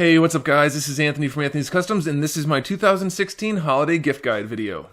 Hey, what's up guys? This is Anthony from Anthony's Customs, and this is my 2016 holiday gift guide video.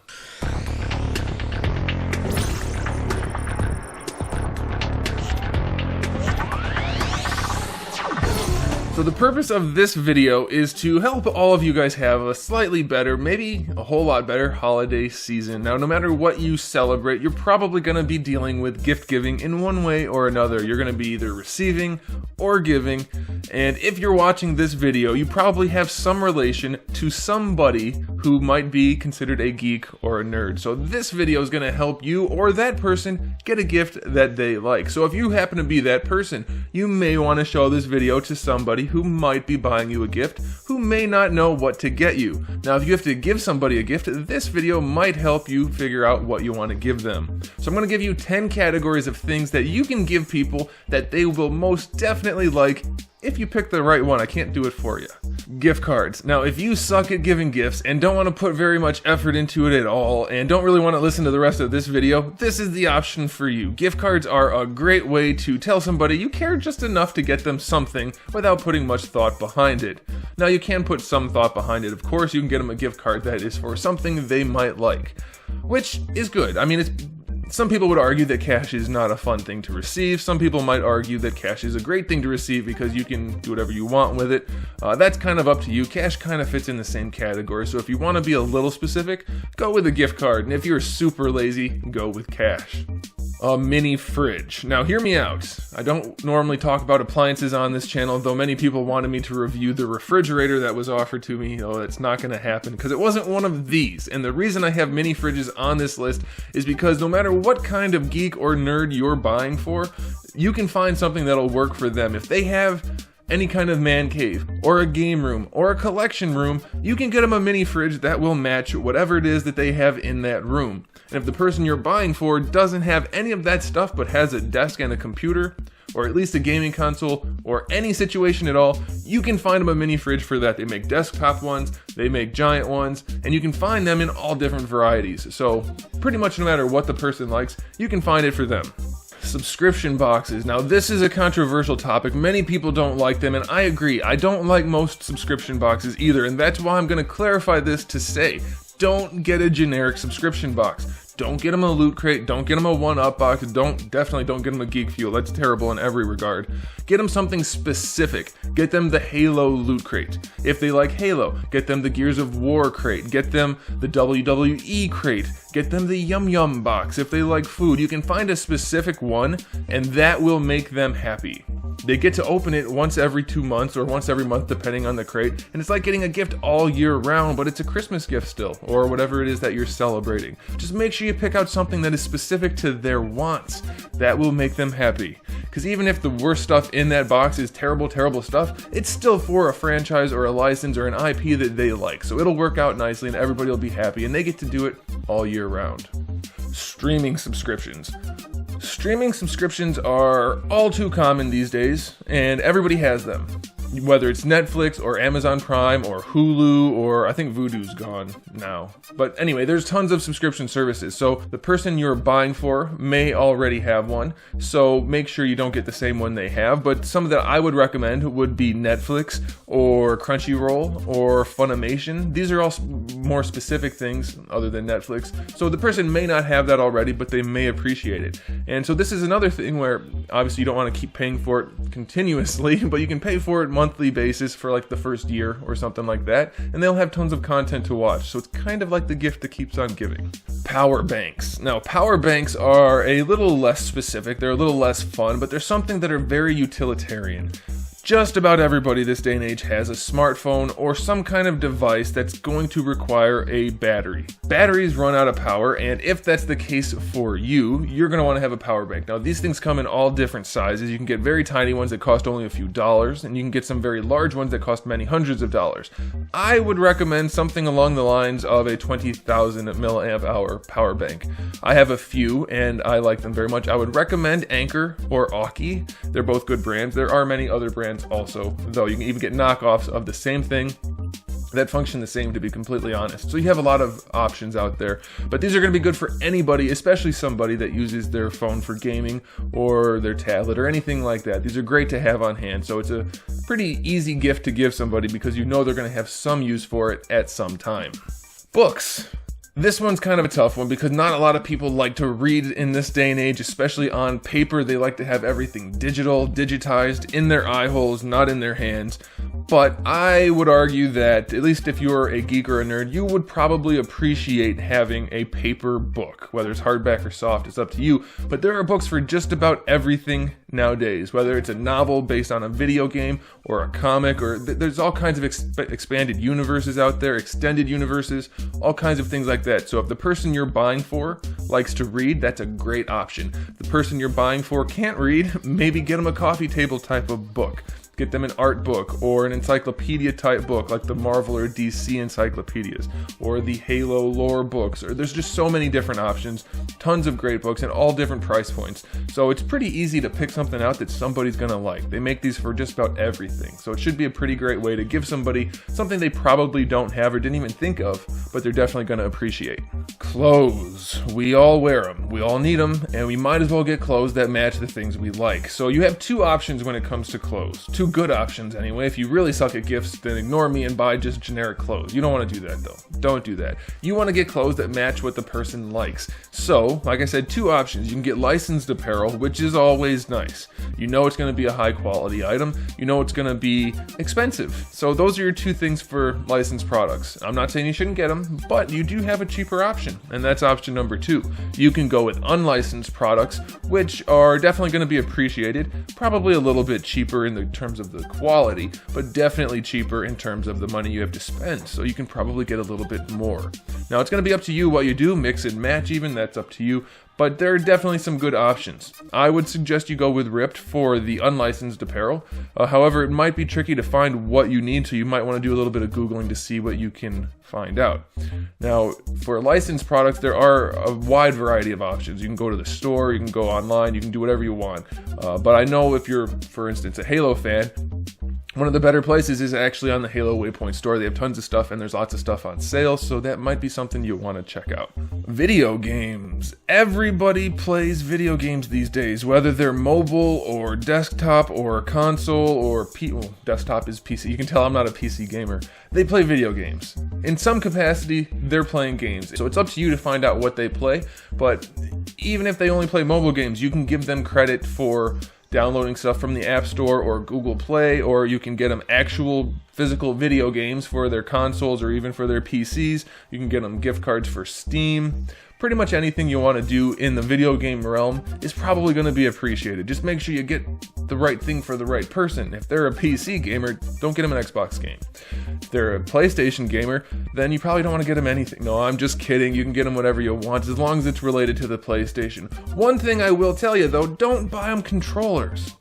So the purpose of this video is to help all of you guys have a slightly better, maybe a whole lot better holiday season. Now, no matter what you celebrate, you're probably going to be dealing with gift giving in one way or another. You're going to be either receiving or giving, and if you're watching this video, you probably have some relation to somebody who might be considered a geek or a nerd. So this video is going to help you or that person get a gift that they like. So if you happen to be that person, you may want to show this video to somebody who might be buying you a gift, who may not know what to get you. Now, if you have to give somebody a gift, this video might help you figure out what you want to give them. So I'm going to give you 10 categories of things that you can give people that they will most definitely like if you pick the right one. I can't do it for you. Gift cards. Now, if you suck at giving gifts and don't want to put very much effort into it at all and don't really want to listen to the rest of this video, this is the option for you. Gift cards are a great way to tell somebody you care just enough to get them something without putting much thought behind it. Now, you can put some thought behind it, of course. You can get them a gift card that is for something they might like, which is good. I mean, some people would argue that cash is not a fun thing to receive. Some people might argue that cash is a great thing to receive because you can do whatever you want with it. That's kind of up to you. Cash kind of fits in the same category. So if you want to be a little specific, go with a gift card. And if you're super lazy, go with cash. A mini fridge. Now hear me out. I don't normally talk about appliances on this channel, though many people wanted me to review the refrigerator that was offered to me. Oh, that's not going to happen because it wasn't one of these. And the reason I have mini fridges on this list is because no matter what kind of geek or nerd you're buying for, you can find something that'll work for them. If they have any kind of man cave, or a game room, or a collection room, you can get them a mini fridge that will match whatever it is that they have in that room. And if the person you're buying for doesn't have any of that stuff but has a desk and a computer, or at least a gaming console, or any situation at all, you can find them a mini fridge for that. They make desktop ones, they make giant ones, and you can find them in all different varieties. So pretty much no matter what the person likes, you can find it for them. Subscription boxes. Now this is a controversial topic. Many people don't like them, and I agree. I don't like most subscription boxes either, and that's why I'm going to clarify this to say, don't get a generic subscription box. Don't get them a Loot Crate, don't get them a 1-Up box, definitely don't get them a Geek Fuel. That's terrible in every regard. Get them something specific. Get them the Halo Loot Crate. If they like Halo, get them the Gears of War crate. Get them the WWE crate. Get them the Yum Yum box. If they like food, you can find a specific one, and that will make them happy. They get to open it once every 2 months or once every month depending on the crate, and it's like getting a gift all year round, but it's a Christmas gift still, or whatever it is that you're celebrating. Just make sure you pick out something that is specific to their wants. That will make them happy. Because even if the worst stuff in that box is terrible, terrible stuff, it's still for a franchise or a license or an IP that they like. So it'll work out nicely and everybody will be happy, and they get to do it all year round. Streaming subscriptions. Streaming subscriptions are all too common these days, and everybody has them. Whether it's Netflix or Amazon Prime or Hulu, or I think Vudu's gone now. But anyway, there's tons of subscription services. So the person you're buying for may already have one. So make sure you don't get the same one they have. But some that I would recommend would be Netflix or Crunchyroll or Funimation. These are all more specific things other than Netflix. So the person may not have that already, but they may appreciate it. And so this is another thing where obviously you don't want to keep paying for it continuously, but you can pay for it monthly basis for like the first year or something like that, and they'll have tons of content to watch. So it's kind of like the gift that keeps on giving. Power banks. Now, power banks are a little less specific, they're a little less fun, but they're something that are very utilitarian. Just about everybody this day and age has a smartphone or some kind of device that's going to require a battery. Batteries run out of power, and if that's the case for you, you're going to want to have a power bank. Now, these things come in all different sizes. You can get very tiny ones that cost only a few dollars, and you can get some very large ones that cost many hundreds of dollars. I would recommend something along the lines of a 20,000 milliamp hour power bank. I have a few, and I like them very much. I would recommend Anker or Aukey. They're both good brands. There are many other brands also, though. You can even get knockoffs of the same thing that function the same, to be completely honest. So you have a lot of options out there, but these are going to be good for anybody, especially somebody that uses their phone for gaming or their tablet or anything like that. These are great to have on hand. So it's Pretty easy gift to give somebody because you know they're going to have some use for it at some time. Books. This one's kind of a tough one because not a lot of people like to read in this day and age, especially on paper. They like to have everything digitized in their eye holes, not in their hands. But I would argue that, at least if you're a geek or a nerd, you would probably appreciate having a paper book. Whether it's hardback or soft, it's up to you. But there are books for just about everything nowadays. Whether it's a novel based on a video game or a comic, or there's all kinds of expanded universes out there, extended universes, all kinds of things like that. So if the person you're buying for likes to read, that's a great option. If the person you're buying for can't read, maybe get them a coffee table type of book. Get them an art book or an encyclopedia type book like the Marvel or DC encyclopedias or the Halo lore books. Or there's just so many different options, tons of great books and all different price points. So it's pretty easy to pick something out that somebody's gonna like. They make these for just about everything. So it should be a pretty great way to give somebody something they probably don't have or didn't even think of, but they're definitely gonna appreciate. Clothes. We all wear them. We all need them, and we might as well get clothes that match the things we like. So you have two options when it comes to clothes. Two good options anyway. If you really suck at gifts, then ignore me and buy just generic clothes. You don't want to do that though. Don't do that. You want to get clothes that match what the person likes. So, like I said, two options. You can get licensed apparel, which is always nice. You know it's going to be a high quality item. You know it's going to be expensive. So those are your two things for licensed products. I'm not saying you shouldn't get them, but you do have a cheaper option, and that's option number 2. You can go with unlicensed products, which are definitely going to be appreciated, probably a little bit cheaper in the terms of the quality, but definitely cheaper in terms of the money you have to spend, so you can probably get a little bit more. Now it's going to be up to you what you do, mix and match even, that's up to you, but there are definitely some good options. I would suggest you go with Ripped for the unlicensed apparel. However, it might be tricky to find what you need, so you might want to do a little bit of Googling to see what you can find out. Now, for licensed products, there are a wide variety of options. You can go to the store, you can go online, you can do whatever you want. But I know if you're, for instance, a Halo fan, one of the better places is actually on the Halo Waypoint store. They have tons of stuff and there's lots of stuff on sale, so that might be something you want to check out. Video games. Everybody plays video games these days, whether they're mobile or desktop or console or well, desktop is PC. You can tell I'm not a PC gamer. They play video games. In some capacity, they're playing games. So it's up to you to find out what they play, but even if they only play mobile games, you can give them credit for downloading stuff from the App Store or Google Play, or you can get them actual physical video games for their consoles or even for their PCs. You can get them gift cards for Steam. Pretty much anything you want to do in the video game realm is probably going to be appreciated. Just make sure you get the right thing for the right person. If they're a PC gamer, don't get them an Xbox game. If they're a PlayStation gamer, then you probably don't want to get them anything. No, I'm just kidding. You can get them whatever you want as long as it's related to the PlayStation. One thing I will tell you though, don't buy them controllers.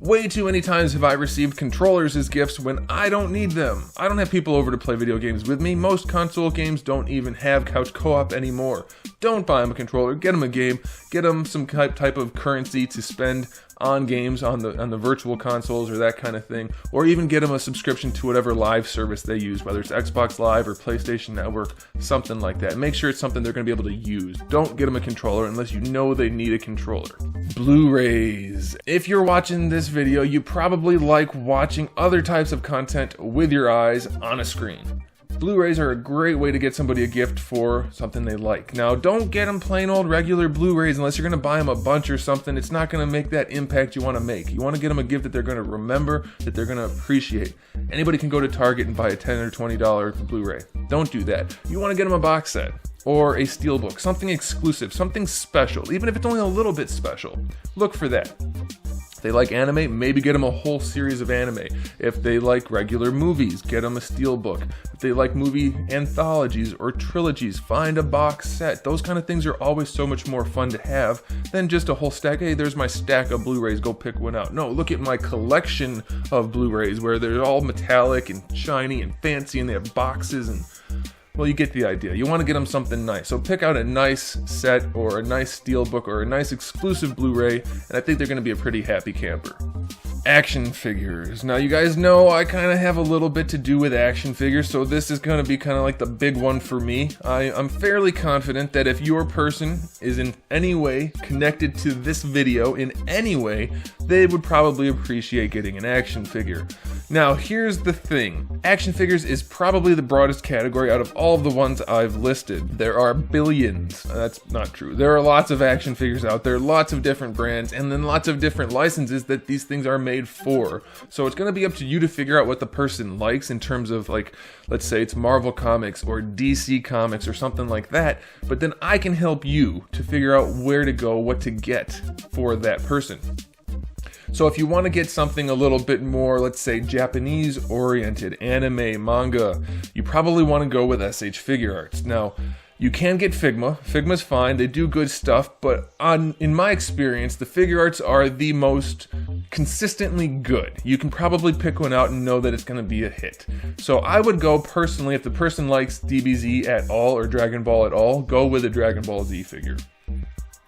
Way too many times have I received controllers as gifts when I don't need them. I don't have people over to play video games with me. Most console games don't even have couch co-op anymore. Don't buy them a controller, get them a game, get them some type of currency to spend on games on the virtual consoles or that kind of thing, or even get them a subscription to whatever live service they use, whether it's Xbox Live or PlayStation Network, something like that. Make sure it's something they're going to be able to use. Don't get them a controller unless you know they need a controller. Blu-rays. If you're watching this video, you probably like watching other types of content with your eyes on a screen. Blu-rays are a great way to get somebody a gift for something they like. Now, don't get them plain old regular Blu-rays unless you're going to buy them a bunch or something. It's not going to make that impact you want to make. You want to get them a gift that they're going to remember, that they're going to appreciate. Anybody can go to Target and buy a $10 or $20 Blu-ray. Don't do that. You want to get them a box set or a steelbook, something exclusive, something special, even if it's only a little bit special. Look for that. If they like anime, maybe get them a whole series of anime. If they like regular movies, get them a steelbook. If they like movie anthologies or trilogies, find a box set. Those kind of things are always so much more fun to have than just a whole stack. Hey, there's my stack of Blu-rays, go pick one out. No, look at my collection of Blu-rays where they're all metallic and shiny and fancy and they have boxes and... well, you get the idea. You want to get them something nice. So pick out a nice set or a nice steelbook or a nice exclusive Blu-ray, and I think they're going to be a pretty happy camper. Action figures. Now you guys know I kind of have a little bit to do with action figures, so this is going to be kind of like the big one for me. I'm fairly confident that if your person is in any way connected to this video in any way, they would probably appreciate getting an action figure. Now here's the thing, action figures is probably the broadest category out of all of the ones I've listed. There are billions. That's not true. There are lots of action figures out there, lots of different brands, and then lots of different licenses that these things are made for. So it's going to be up to you to figure out what the person likes in terms of, like, let's say it's Marvel Comics or DC Comics or something like that, but then I can help you to figure out where to go, what to get for that person. So if you want to get something a little bit more, let's say, Japanese oriented, anime, manga, you probably want to go with SH Figure Arts. Now, you can get Figma. Figma's fine, they do good stuff, but in my experience, the Figure Arts are the most consistently good. You can probably pick one out and know that it's going to be a hit. So I would go personally, if the person likes DBZ at all or Dragon Ball at all, go with a Dragon Ball Z figure.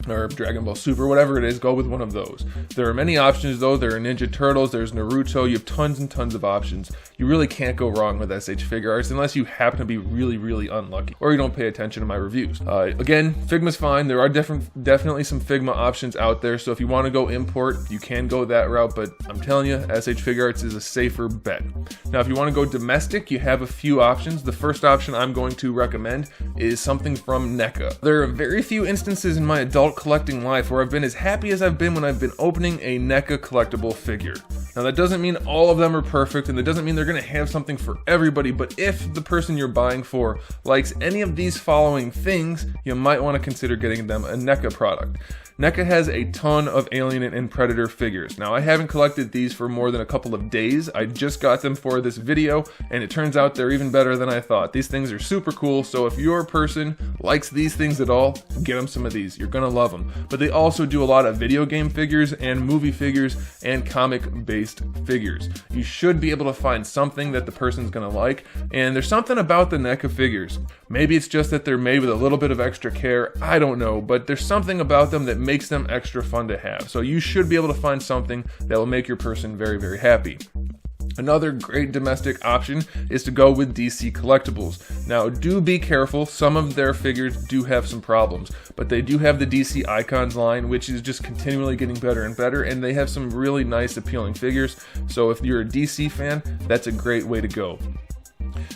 Or Dragon Ball Super, whatever it is, go with one of those. There are many options though. There are Ninja Turtles, there's Naruto, you have tons and tons of options. You really can't go wrong with SH Figure Arts unless you happen to be really, really unlucky or you don't pay attention to my reviews. Again, Figma's fine. There are definitely some Figma options out there, so if you want to go import, you can go that route, but I'm telling you, SH Figure Arts is a safer bet. Now, if you want to go domestic, you have a few options. The first option I'm going to recommend is something from NECA. There are very few instances in my adult collecting life where I've been as happy as I've been when I've been opening a NECA collectible figure. Now that doesn't mean all of them are perfect, and that doesn't mean they're going to have something for everybody, but if the person you're buying for likes any of these following things, you might want to consider getting them a NECA product. NECA has a ton of Alien and Predator figures. Now I haven't collected these for more than a couple of days. I just got them for this video, and it turns out they're even better than I thought. These things are super cool, so if your person likes these things at all, get them some of these. You're gonna love them. But they also do a lot of video game figures and movie figures and comic-based figures. You should be able to find something that the person's gonna like, and there's something about the NECA figures. Maybe it's just that they're made with a little bit of extra care, I don't know, but there's something about them that makes them extra fun to have. So you should be able to find something that will make your person very, very happy. Another great domestic option is to go with DC Collectibles. Now, do be careful. Some of their figures do have some problems, but they do have the DC Icons line, which is just continually getting better and better, and they have some really nice, appealing figures. So if you're a DC fan, that's a great way to go.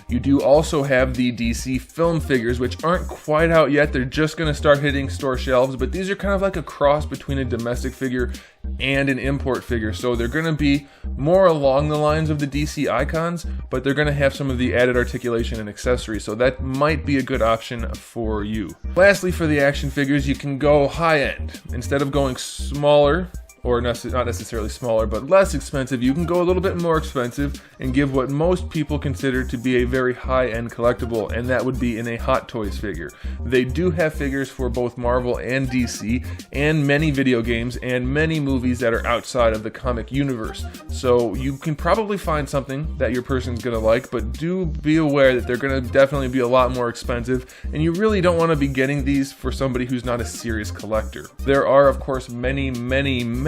You do also have the DC film figures, which aren't quite out yet. They're just going to start hitting store shelves, but these are kind of like a cross between a domestic figure and an import figure. So they're going to be more along the lines of the DC Icons, but they're going to have some of the added articulation and accessories. So that might be a good option for you. Lastly, for the action figures, you can go high end. Instead of going smaller, or not necessarily smaller, but less expensive, you can go a little bit more expensive and give what most people consider to be a very high-end collectible, and that would be in a Hot Toys figure. They do have figures for both Marvel and DC, and many video games and many movies that are outside of the comic universe. So you can probably find something that your person's gonna like, but do be aware that they're gonna definitely be a lot more expensive, and you really don't want to be getting these for somebody who's not a serious collector. There are, of course, many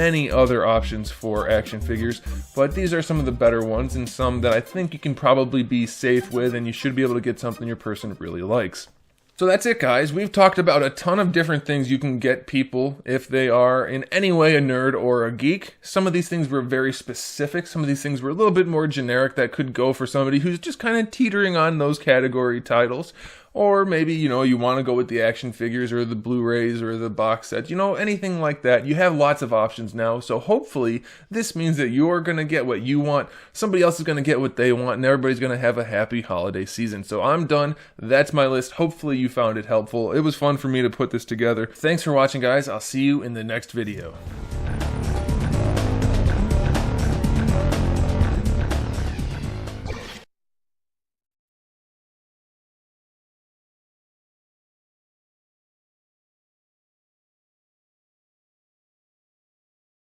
other options for action figures, but these are some of the better ones and some that I think you can probably be safe with, and you should be able to get something your person really likes. So that's it, guys. We've talked about a ton of different things you can get people if they are in any way a nerd or a geek. Some of these things were very specific. Some of these things were a little bit more generic that could go for somebody who's just kind of teetering on those category titles. Or maybe, you know, you want to go with the action figures or the Blu-rays or the box sets, you know, anything like that. You have lots of options now, so hopefully this means that you're going to get what you want, somebody else is going to get what they want, and everybody's going to have a happy holiday season. So I'm done. That's my list. Hopefully you found it helpful. It was fun for me to put this together. Thanks for watching, guys. I'll see you in the next video.